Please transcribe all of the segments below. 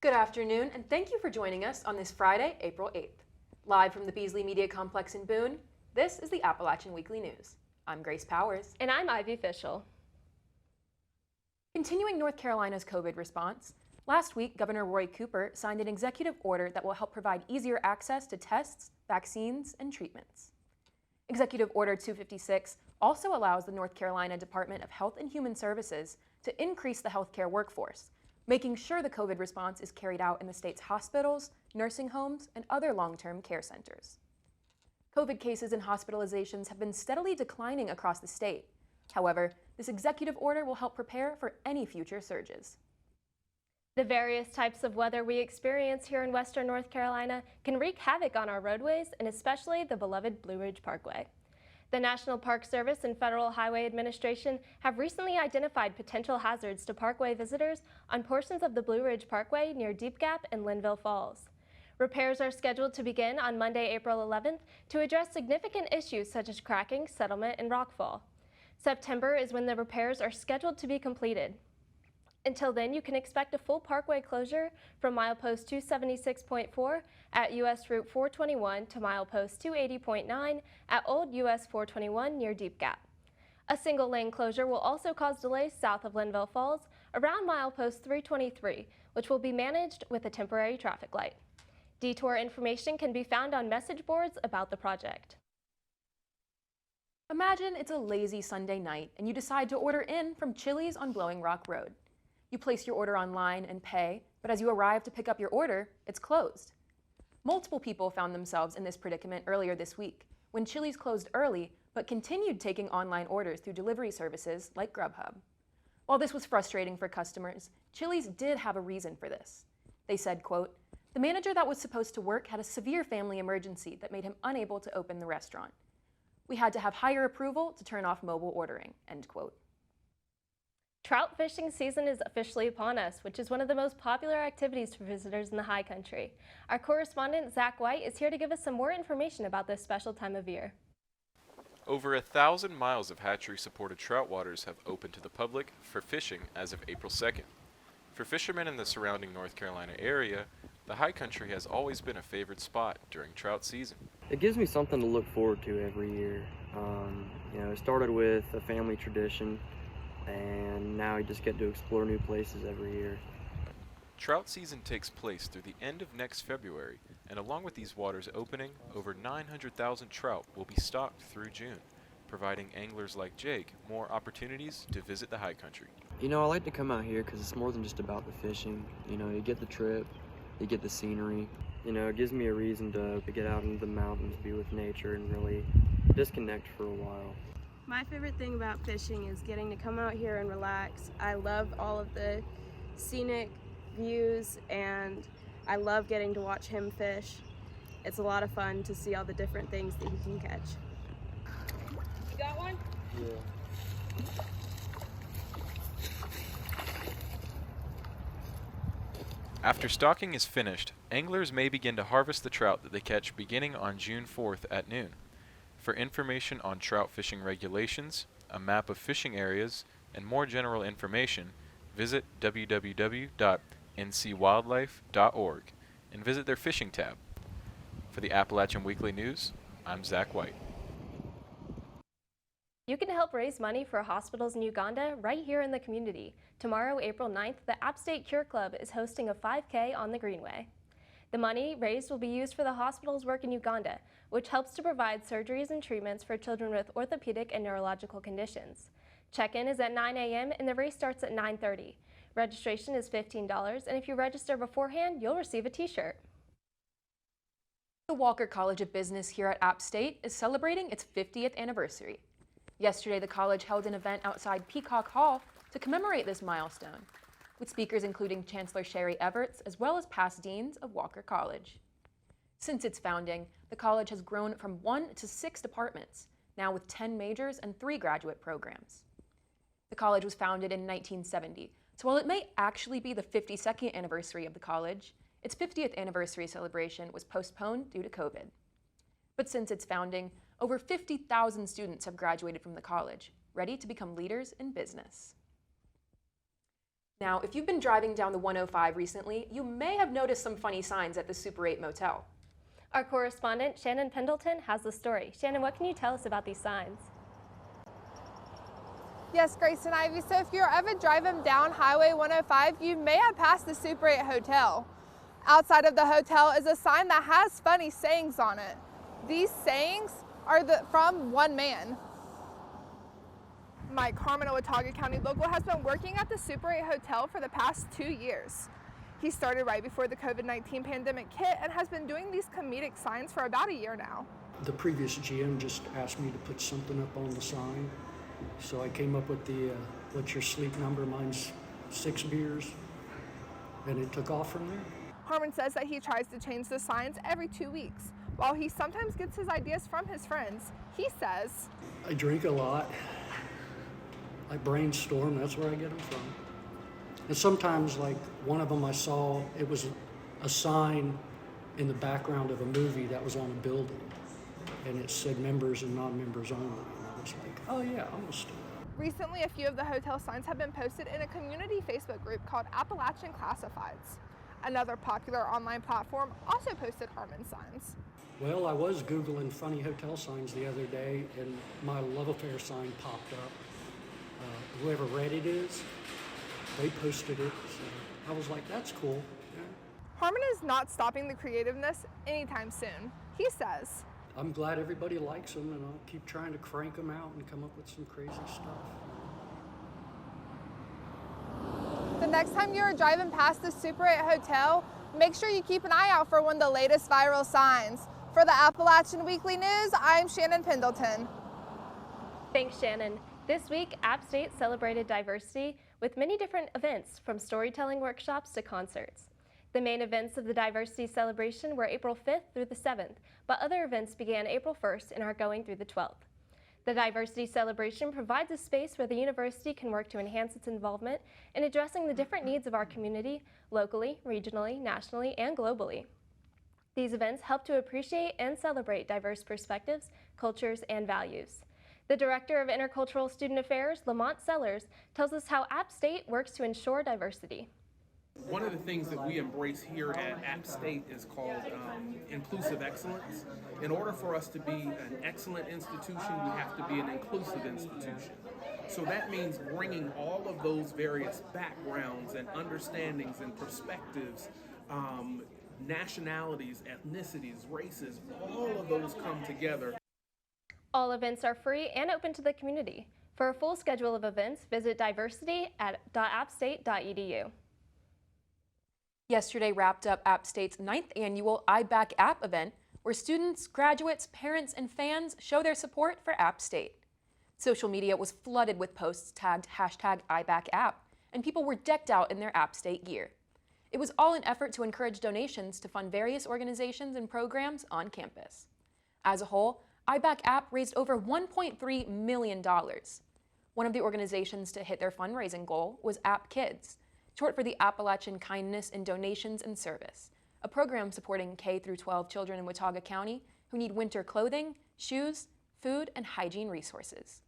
Good afternoon, and thank you for joining us on this Friday, April 8th. Live from the Beasley Media Complex in Boone, this is the Appalachian Weekly News. I'm Grace Powers. And I'm Ivy Fischl. Continuing North Carolina's COVID response, last week Governor Roy Cooper signed an executive order that will help provide easier access to tests, vaccines, and treatments. Executive Order 256 also allows the North Carolina Department of Health and Human Services to increase the healthcare workforce, making sure the COVID response is carried out in the state's hospitals, nursing homes, and other long-term care centers. COVID cases and hospitalizations have been steadily declining across the state. However, this executive order will help prepare for any future surges. The various types of weather we experience here in western North Carolina can wreak havoc on our roadways and especially the beloved Blue Ridge Parkway. The National Park Service and Federal Highway Administration have recently identified potential hazards to parkway visitors on portions of the Blue Ridge Parkway near Deep Gap and Linville Falls. Repairs are scheduled to begin on Monday, April 11th to address significant issues such as cracking, settlement, and rockfall. September is when the repairs are scheduled to be completed. Until then, you can expect a full parkway closure from milepost 276.4 at US Route 421 to milepost 280.9 at Old US 421 near Deep Gap. A single lane closure will also cause delays south of Linville Falls around milepost 323, which will be managed with a temporary traffic light. Detour information can be found on message boards about the project. Imagine it's a lazy Sunday night and you decide to order in from Chili's on Blowing Rock Road. You place your order online and pay, but as you arrive to pick up your order, it's closed. Multiple people found themselves in this predicament earlier this week, when Chili's closed early, but continued taking online orders through delivery services like Grubhub. While this was frustrating for customers, Chili's did have a reason for this. They said, quote, "The manager that was supposed to work had a severe family emergency that made him unable to open the restaurant. We had to have higher approval to turn off mobile ordering," end quote. Trout fishing season is officially upon us, which is one of the most popular activities for visitors in the high country. Our correspondent, Zach White, is here to give us some more information about this special time of year. Over 1,000 miles of hatchery-supported trout waters have opened to the public for fishing as of April 2nd. For fishermen in the surrounding North Carolina area, the high country has always been a favorite spot during trout season. It gives me something to look forward to every year. It started with a family tradition, and now you just get to explore new places every year. Trout season takes place through the end of next February, and along with these waters opening, over 900,000 trout will be stocked through June, providing anglers like Jake more opportunities to visit the high country. I like to come out here because it's more than just about the fishing. You get the trip, you get the scenery. It gives me a reason to get out into the mountains, be with nature, and really disconnect for a while. My favorite thing about fishing is getting to come out here and relax. I love all of the scenic views, and I love getting to watch him fish. It's a lot of fun to see all the different things that he can catch. You got one? Yeah. After stocking is finished, anglers may begin to harvest the trout that they catch beginning on June 4th at noon. For information on trout fishing regulations, a map of fishing areas, and more general information, visit www.ncwildlife.org and visit their fishing tab. For the Appalachian Weekly News, I'm Zach White. You can help raise money for hospitals in Uganda right here in the community. Tomorrow, April 9th, the App State Cure Club is hosting a 5K on the Greenway. The money raised will be used for the hospital's work in Uganda, which helps to provide surgeries and treatments for children with orthopedic and neurological conditions. Check-in is at 9 a.m. and the race starts at 9:30. Registration is $15, and if you register beforehand, you'll receive a t-shirt. The Walker College of Business here at App State is celebrating its 50th anniversary. Yesterday, the college held an event outside Peacock Hall to commemorate this milestone, with speakers including Chancellor Sherry Everts as well as past deans of Walker College. Since its founding, the college has grown from 1 to 6 departments, now with 10 majors and 3 graduate programs. The college was founded in 1970, so while it may actually be the 52nd anniversary of the college, its 50th anniversary celebration was postponed due to COVID. But since its founding, over 50,000 students have graduated from the college, ready to become leaders in business. Now, if you've been driving down the 105 recently, you may have noticed some funny signs at the Super 8 motel. Our correspondent, Shannon Pendleton, has the story. Shannon, what can you tell us about these signs? Yes, Grace and Ivy. So if you're ever driving down Highway 105, you may have passed the Super 8 Hotel. Outside of the hotel is a sign that has funny sayings on it. These sayings are from one man. Mike Harmon, a Watauga County local, has been working at the Super 8 Hotel for the past 2 years. He started right before the COVID-19 pandemic hit and has been doing these comedic signs for about a year now. The previous GM just asked me to put something up on the sign. So I came up with the, what's your sleep number? Mine's 6 beers. And it took off from there. Harmon says that he tries to change the signs every 2 weeks. While he sometimes gets his ideas from his friends, he says, I drink a lot. I brainstorm, that's where I get them from. And sometimes, like one of them I saw, it was a sign in the background of a movie that was on a building. And it said members and non-members only. And I was like, oh yeah, I'm gonna steal that. Recently, a few of the hotel signs have been posted in a community Facebook group called Appalachian Classifieds. Another popular online platform also posted Harmon signs. Well, I was Googling funny hotel signs the other day, and my love affair sign popped up. Whoever Reddit is, they posted it, so I was like, that's cool. Yeah. Harmon is not stopping the creativeness anytime soon. He says, I'm glad everybody likes them, and I'll keep trying to crank them out and come up with some crazy stuff. the next time you're driving past the Super 8 Hotel, make sure you keep an eye out for one of the latest viral signs. For the Appalachian Weekly News, I'm Shannon Pendleton. Thanks, Shannon. This week, App State celebrated diversity with many different events, from storytelling workshops to concerts. The main events of the diversity celebration were April 5th through the 7th, but other events began April 1st and are going through the 12th. The diversity celebration provides a space where the university can work to enhance its involvement in addressing the different needs of our community, locally, regionally, nationally, and globally. These events help to appreciate and celebrate diverse perspectives, cultures, and values. The Director of Intercultural Student Affairs, Lamont Sellers, tells us how App State works to ensure diversity. One of the things that we embrace here at App State is called inclusive excellence. In order for us to be an excellent institution, we have to be an inclusive institution. So that means bringing all of those various backgrounds and understandings and perspectives, nationalities, ethnicities, races, all of those come together. All events are free and open to the community. For a full schedule of events, visit diversity@appstate.edu. Yesterday wrapped up App State's 9th annual iBack App event, where students, graduates, parents, and fans show their support for App State. Social media was flooded with posts tagged #iBackApp, and people were decked out in their App State gear. It was all an effort to encourage donations to fund various organizations and programs on campus. As a whole, iBack App raised over $1.3 million. One of the organizations to hit their fundraising goal was App Kids, short for the Appalachian Kindness in Donations and Service, a program supporting K-12 children in Watauga County who need winter clothing, shoes, food, and hygiene resources.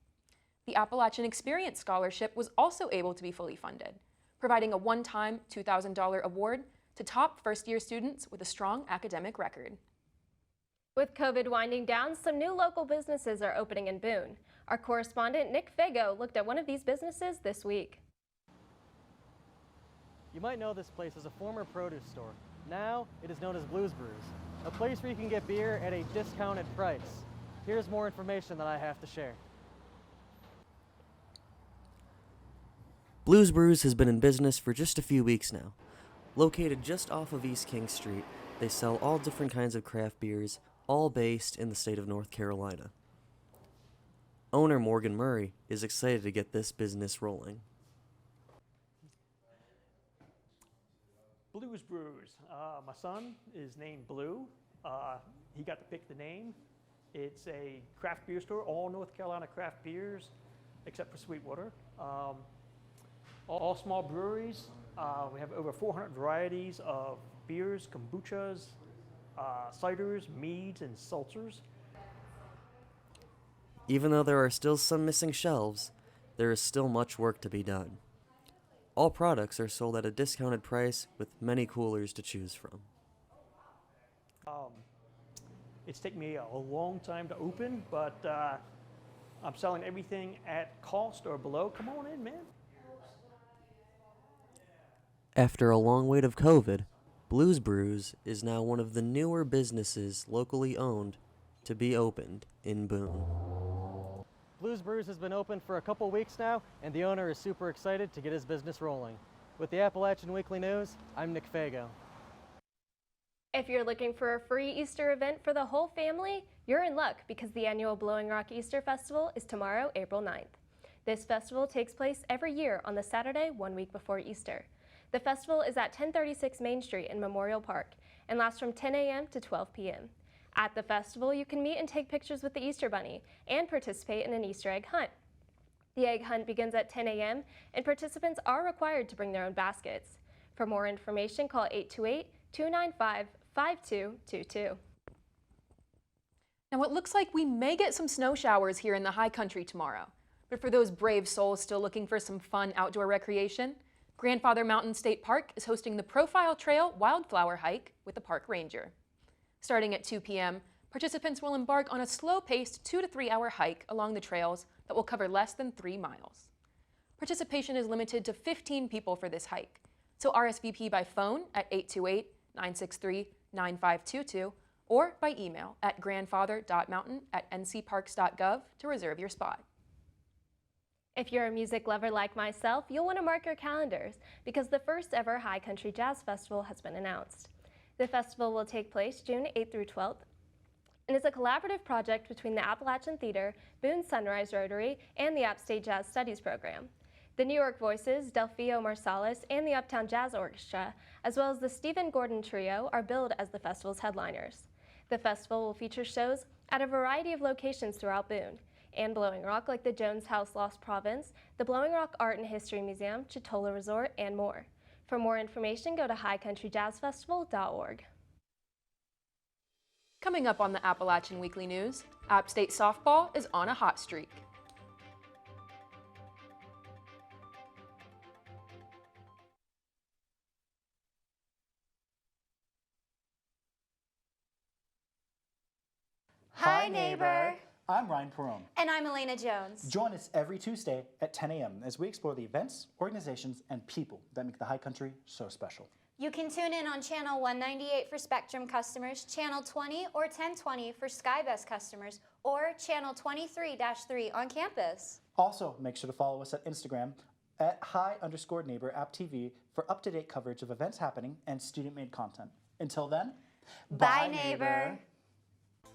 The Appalachian Experience Scholarship was also able to be fully funded, providing a one-time $2,000 award to top first-year students with a strong academic record. With COVID winding down, some new local businesses are opening in Boone. Our correspondent, Nick Fago, looked at one of these businesses this week. You might know this place as a former produce store. Now, it is known as Blues Brews, a place where you can get beer at a discounted price. Here's more information that I have to share. Blues Brews has been in business for just a few weeks now. Located just off of East King Street, they sell all different kinds of craft beers, all based in the state of North Carolina. Owner Morgan Murray is excited to get this business rolling. Blues Brews. My son is named Blue. He got to pick the name. It's a craft beer store, all North Carolina craft beers, except for Sweetwater. All small breweries. We have over 400 varieties of beers, kombuchas, ciders, meads, and seltzers. Even though there are still some missing shelves, there is still much work to be done. All products are sold at a discounted price with many coolers to choose from. It's taken me a long time to open, but I'm selling everything at cost or below. Come on in, man. After a long wait of COVID, Blues Brews is now one of the newer businesses locally owned to be opened in Boone. Blues Brews has been open for a couple weeks now, and the owner is super excited to get his business rolling. With the Appalachian Weekly News, I'm Nick Fago. If you're looking for a free Easter event for the whole family, you're in luck because the annual Blowing Rock Easter Festival is tomorrow, April 9th. This festival takes place every year on the Saturday 1 week before Easter. The festival is at 1036 Main Street in Memorial Park and lasts from 10 a.m. to 12 p.m. At the festival, you can meet and take pictures with the Easter Bunny and participate in an Easter egg hunt. The egg hunt begins at 10 a.m. and participants are required to bring their own baskets. For more information, call 828-295-5222. Now it looks like we may get some snow showers here in the high country tomorrow. But for those brave souls still looking for some fun outdoor recreation, Grandfather Mountain State Park is hosting the Profile Trail Wildflower Hike with the park ranger. Starting at 2 p.m., participants will embark on a slow-paced 2 to 3 hour hike along the trails that will cover less than 3 miles. Participation is limited to 15 people for this hike, so RSVP by phone at 828-963-9522 or by email at grandfather.mountain@ncparks.gov to reserve your spot. If you're a music lover like myself, you'll want to mark your calendars because the first ever High Country Jazz Festival has been announced. The festival will take place June 8th through 12th and is a collaborative project between the Appalachian Theater, Boone Sunrise Rotary, and the App State Jazz Studies program. The New York Voices, Delphio Marsalis, and the Uptown Jazz Orchestra, as well as the Stephen Gordon Trio, are billed as the festival's headliners. The festival will feature shows at a variety of locations throughout Boone, and Blowing Rock like the Jones House Lost Province, the Blowing Rock Art and History Museum, Chitola Resort, and more. For more information, go to highcountryjazzfestival.org. Coming up on the Appalachian Weekly News, App State softball is on a hot streak. Hi, neighbor. I'm Ryan Perone. And I'm Elena Jones. Join us every Tuesday at 10 a.m. as we explore the events, organizations, and people that make the High Country so special. You can tune in on Channel 198 for Spectrum customers, Channel 20 or 1020 for Skybest customers, or Channel 23-3 on campus. Also, make sure to follow us at Instagram at hi_neighbor_apptv for up-to-date coverage of events happening and student-made content. Until then, bye neighbor.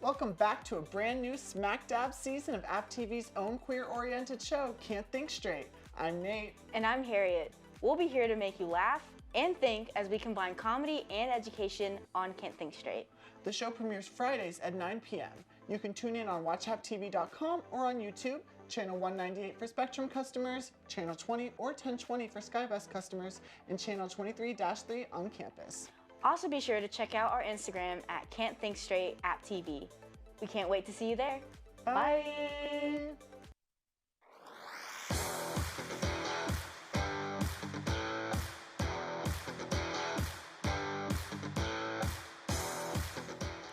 Welcome back to a brand new smack dab season of App TV's own queer-oriented show, Can't Think Straight. I'm Nate. And I'm Harriet. We'll be here to make you laugh and think as we combine comedy and education on Can't Think Straight. The show premieres Fridays at 9 p.m. You can tune in on watchapptv.com or on YouTube, Channel 198 for Spectrum customers, Channel 20 or 1020 for Skybest customers, and Channel 23-3 on campus. Also be sure to check out our Instagram at Can't Think Straight App TV. We can't wait to see you there. Bye.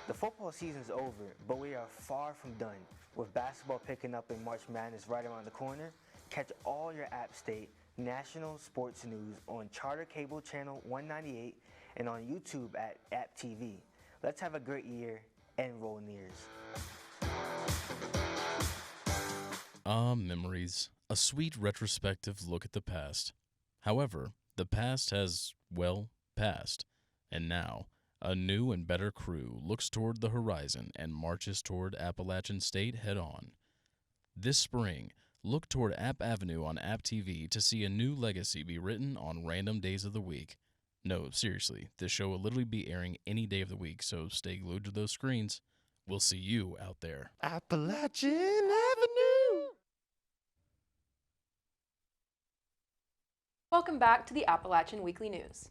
The football season's over, but we are far from done. With basketball picking up and March Madness right around the corner, catch all your App State national sports news on Charter Cable Channel 198 and on YouTube at App TV. Let's have a great year and roll Nears. Memories. A sweet retrospective look at the past. However, the past has, well, passed. And now, a new and better crew looks toward the horizon and marches toward Appalachian State head-on. This spring, look toward App Avenue on App TV to see a new legacy be written on random days of the week. No, seriously, this show will literally be airing any day of the week, so stay glued to those screens. We'll see you out there. Appalachian Avenue! Welcome back to the Appalachian Weekly News.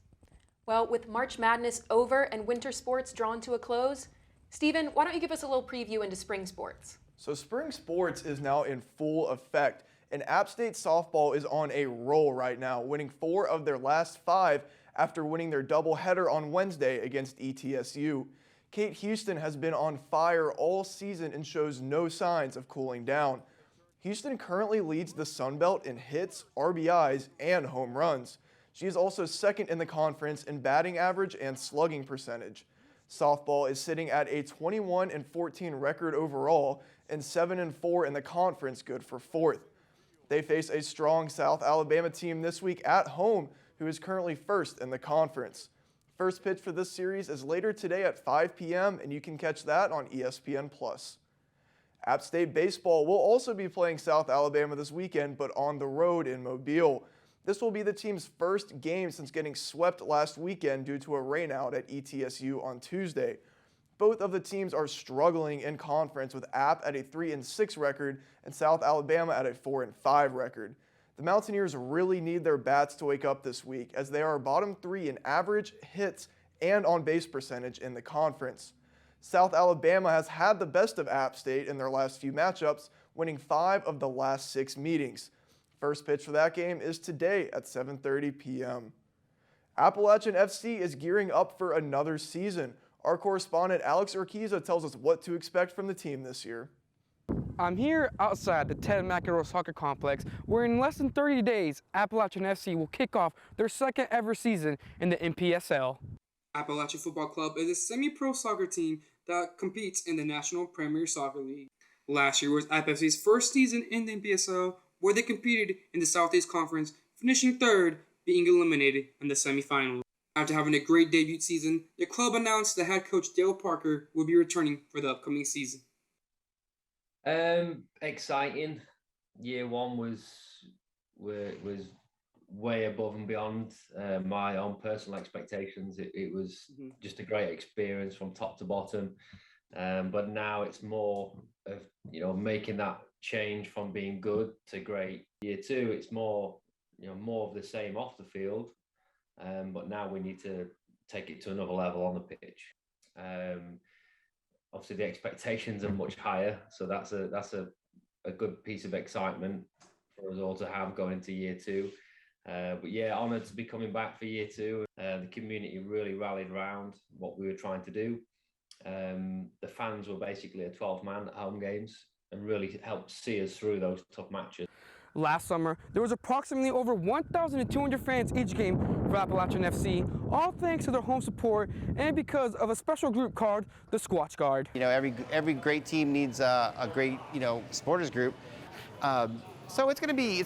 Well, with March Madness over and winter sports drawn to a close, Stephen, why don't you give us a little preview into spring sports? So spring sports is now in full effect, and App State softball is on a roll right now, winning 4 of their last 5 after winning their doubleheader on Wednesday against ETSU. Kate Houston has been on fire all season and shows no signs of cooling down. Houston currently leads the Sun Belt in hits, RBIs, and home runs. She is also second in the conference in batting average and slugging percentage. Softball is sitting at a 21-14 record overall and 7-4 in the conference, good for 4th. They face a strong South Alabama team this week at home, who is currently 1st in the conference. First pitch for this series is later today at 5 p.m., and you can catch that on ESPN+. App State baseball will also be playing South Alabama this weekend, but on the road in Mobile. This will be the team's first game since getting swept last weekend due to a rainout at ETSU on Tuesday. Both of the teams are struggling in conference, with App at a 3-6 record and South Alabama at a 4-5 record. The Mountaineers really need their bats to wake up this week, as they are bottom 3 in average, hits, and on-base percentage in the conference. South Alabama has had the best of App State in their last few matchups, winning 5 of the last 6 meetings. First pitch for that game is today at 7:30 p.m. Appalachian FC is gearing up for another season. Our correspondent Alex Urquiza tells us what to expect from the team this year. I'm here outside the Ted McEnroe Soccer Complex, where in less than 30 days, Appalachian FC will kick off their second ever season in the NPSL. Appalachian Football Club is a semi-pro soccer team that competes in the National Premier Soccer League. Last year was AppFC's first season in the NPSL, where they competed in the Southeast Conference, finishing 3rd, being eliminated in the semifinals. After having a great debut season, the club announced that head coach Dale Parker will be returning for the upcoming season. Exciting. Year 1 was way above and beyond my own personal expectations. It was just a great experience from top to bottom. But now it's more of, making that change from being good to great. Year 2, it's more of the same off the field. But now we need to take it to another level on the pitch. Obviously, the expectations are much higher, so that's a good piece of excitement for us all to have going into year 2. But yeah, honoured to be coming back for year 2. The community really rallied around what we were trying to do. The fans were basically a 12-man at home games and really helped see us through those tough matches. Last summer, there was approximately over 1,200 fans each game for Appalachian FC, all thanks to their home support and because of a special group called the Squatch Guard. Every great team needs a great, supporters group. So it's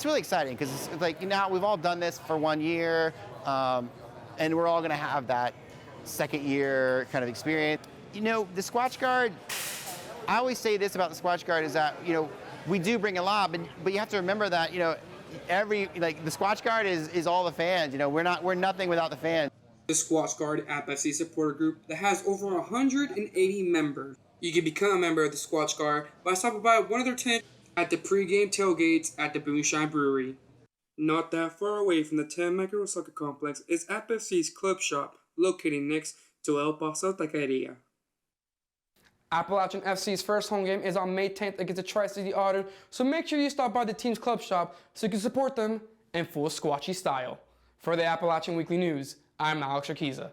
really exciting because it's like, we've all done this for 1 year, and we're all going to have that second year kind of experience. The Squatch Guard, I always say this about the Squatch Guard is that, we do bring a lot, but you have to remember that, the Squatch Guard is all the fans. We're nothing without the fans. The Squatch Guard App FC supporter group that has over 180 members. You can become a member of the Squatch Guard by stopping by one of their tents at the pregame tailgates at the Boone Brewery. Not that far away from the Ted McEnroe Soccer Complex is App FC's club shop, located next to El Paso Taqueria. Appalachian FC's first home game is on May 10th against the Tri-City Otter, so make sure you stop by the team's club shop so you can support them in full Squatchy style. For the Appalachian Weekly News, I'm Alex Urquiza.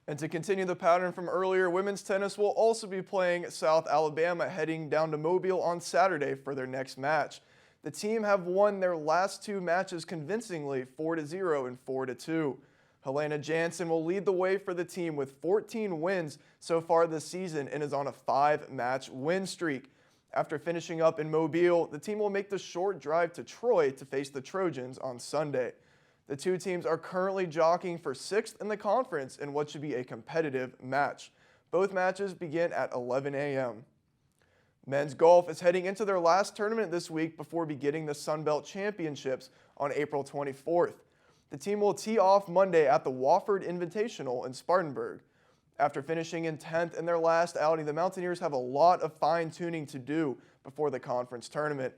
And to continue the pattern from earlier, women's tennis will also be playing South Alabama, heading down to Mobile on Saturday for their next match. The team have won their last 2 matches convincingly, 4-0 and 4-2. Helena Jansen will lead the way for the team with 14 wins so far this season and is on a 5-match win streak. After finishing up in Mobile, the team will make the short drive to Troy to face the Trojans on Sunday. The 2 teams are currently jockeying for 6th in the conference in what should be a competitive match. Both matches begin at 11 a.m. Men's golf is heading into their last tournament this week before beginning the Sun Belt Championships on April 24th. The team will tee off Monday at the Wofford Invitational in Spartanburg. After finishing in 10th in their last outing, the Mountaineers have a lot of fine-tuning to do before the conference tournament.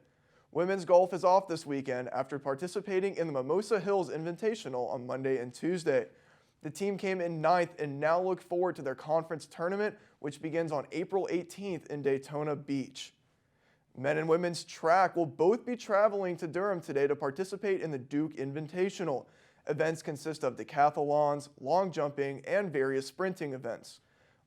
Women's golf is off this weekend after participating in the Mimosa Hills Invitational on Monday and Tuesday. The team came in 9th and now look forward to their conference tournament, which begins on April 18th in Daytona Beach. Men and women's track will both be traveling to Durham today to participate in the Duke Invitational. Events consist of decathlons, long jumping, and various sprinting events.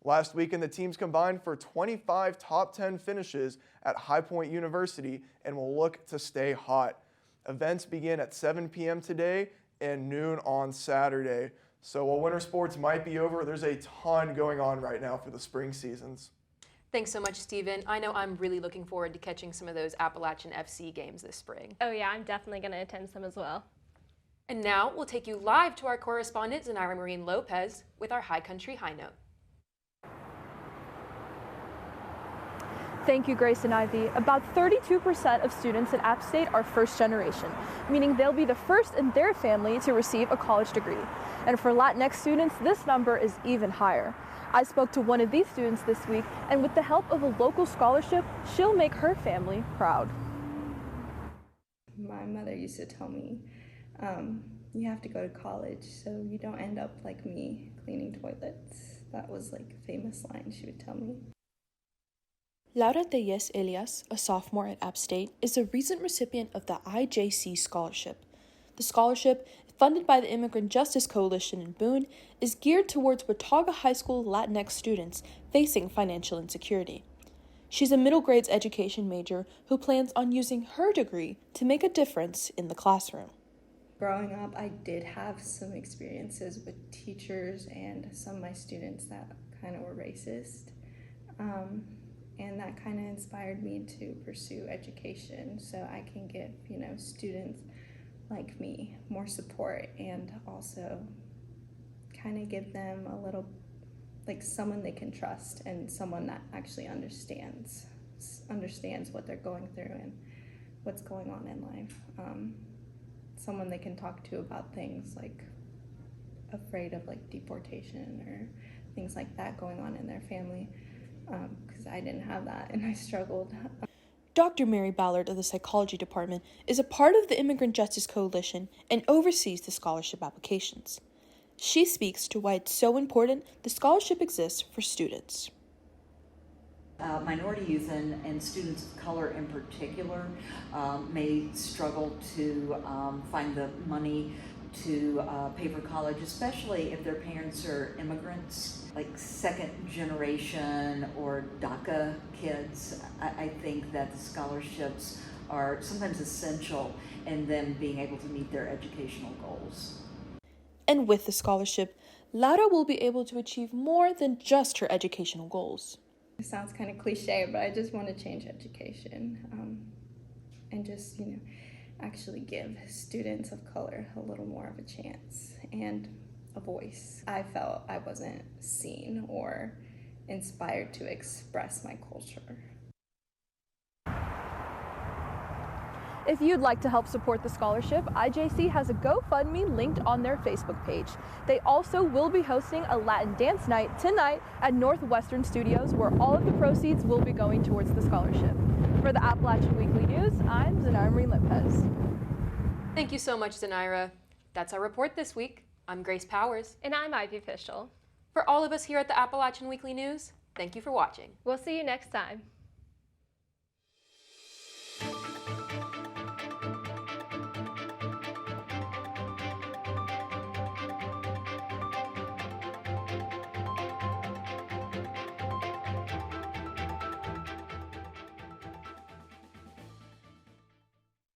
Last weekend, the teams combined for 25 top 10 finishes at High Point University and will look to stay hot. Events begin at 7 p.m. today and noon on Saturday. So while winter sports might be over, there's a ton going on right now for the spring seasons. Thanks so much, Stephen. I know I'm really looking forward to catching some of those Appalachian FC games this spring. Oh yeah, I'm definitely going to attend some as well. And now we'll take you live to our correspondent, Zanira Marine Lopez, with our High Country High Note. Thank you, Grace and Ivy. About 32% of students at App State are first generation, meaning they'll be the first in their family to receive a college degree. And for Latinx students, this number is even higher. I spoke to one of these students this week, and with the help of a local scholarship, she'll make her family proud. My mother used to tell me, you have to go to college so you don't end up like me, cleaning toilets. That was like a famous line she would tell me. Laura Tellez Elias, a sophomore at App State, is a recent recipient of the IJC Scholarship. The scholarship, funded by the Immigrant Justice Coalition in Boone, is geared towards Watauga High School Latinx students facing financial insecurity. She's a middle grades education major who plans on using her degree to make a difference in the classroom. Growing up, I did have some experiences with teachers and some of my students that kind of were racist. And that kind of inspired me to pursue education so I can give, students like me more support and also kind of give them a little, like someone they can trust and someone that actually understands what they're going through and what's going on in life. Someone they can talk to about things like afraid of like deportation or things like that going on in their family. Because I didn't have that and I struggled. Dr. Mary Ballard of the Psychology Department is a part of the Immigrant Justice Coalition and oversees the scholarship applications. She speaks to why it's so important the scholarship exists for students. Minority youth and students of color in particular may struggle to find the money to pay for college, especially if their parents are immigrants, like second generation or DACA kids. I think that the scholarships are sometimes essential in them being able to meet their educational goals. And with the scholarship, Laura will be able to achieve more than just her educational goals. It sounds kind of cliche, but I just want to change education and just, actually give students of color a little more of a chance and a voice. I felt I wasn't seen or inspired to express my culture. If you'd like to help support the scholarship, IJC has a GoFundMe linked on their Facebook page. They also will be hosting a Latin dance night tonight at Northwestern Studios, where all of the proceeds will be going towards the scholarship. For the Appalachian Weekly News, I'm Zanira Marine Lopez. Thank you so much, Zanira. That's our report this week. I'm Grace Powers. And I'm Ivy Fischl. For all of us here at the Appalachian Weekly News, thank you for watching. We'll see you next time.